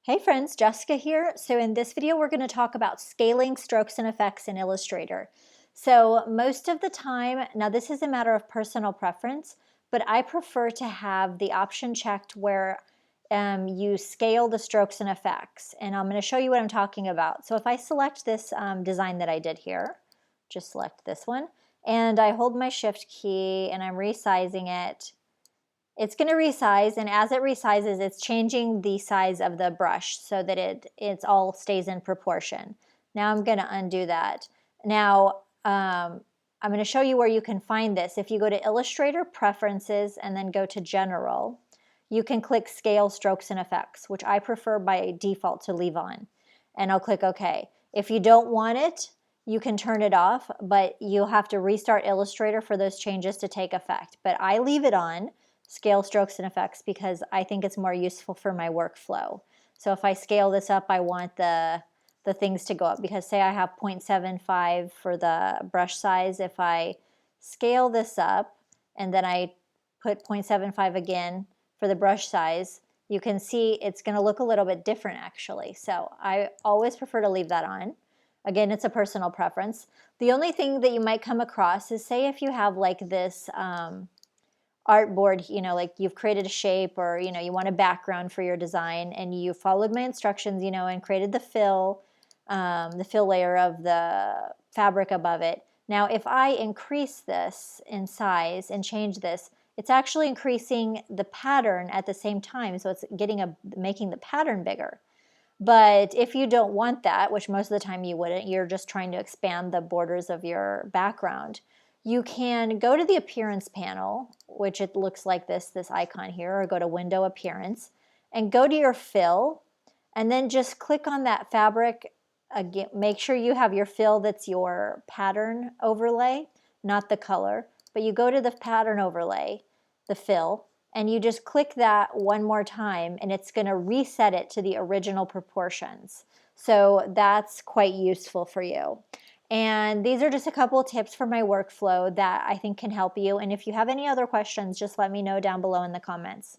Hey friends, Jessica here. So in this video, we're going to talk about scaling strokes and effects in Illustrator. So most of the time, now this is a matter of personal preference, but I prefer to have the option checked where you scale the strokes and effects. And I'm going to show you what I'm talking about. So if I select this design that I did here, just select this one, and I hold my shift key and I'm resizing it. It's going to resize, and as it resizes, it's changing the size of the brush so that it all stays in proportion. Now I'm going to undo that. Now I'm going to show you where you can find this. If you go to Illustrator Preferences and then go to General, you can click Scale Strokes and Effects, which I prefer by default to leave on. And I'll click OK. If you don't want it, you can turn it off, but you'll have to restart Illustrator for those changes to take effect. But I leave it on. Scale strokes and effects because I think it's more useful for my workflow. So if I scale this up, I want the things to go up because say I have 0.75 for the brush size. If I scale this up and then I put 0.75 again for the brush size, you can see it's going to look a little bit different actually. So I always prefer to leave that on. Again, it's a personal preference. The only thing that you might come across is say if you have like this artboard, like you've created a shape or, you want a background for your design and you followed my instructions, and created the fill layer of the fabric above it. Now, if I increase this in size and change this, it's actually increasing the pattern at the same time. So it's making the pattern bigger. But if you don't want that, which most of the time you wouldn't, you're just trying to expand the borders of your background, you can go to the Appearance panel, which it looks like this icon here, or go to Window Appearance, and go to your fill, and then just click on that fabric. Again, make sure you have your fill that's your pattern overlay, not the color, but you go to the pattern overlay, the fill, and you just click that one more time, and it's going to reset it to the original proportions. So that's quite useful for you. And these are just a couple of tips for my workflow that I think can help you. And if you have any other questions, just let me know down below in the comments.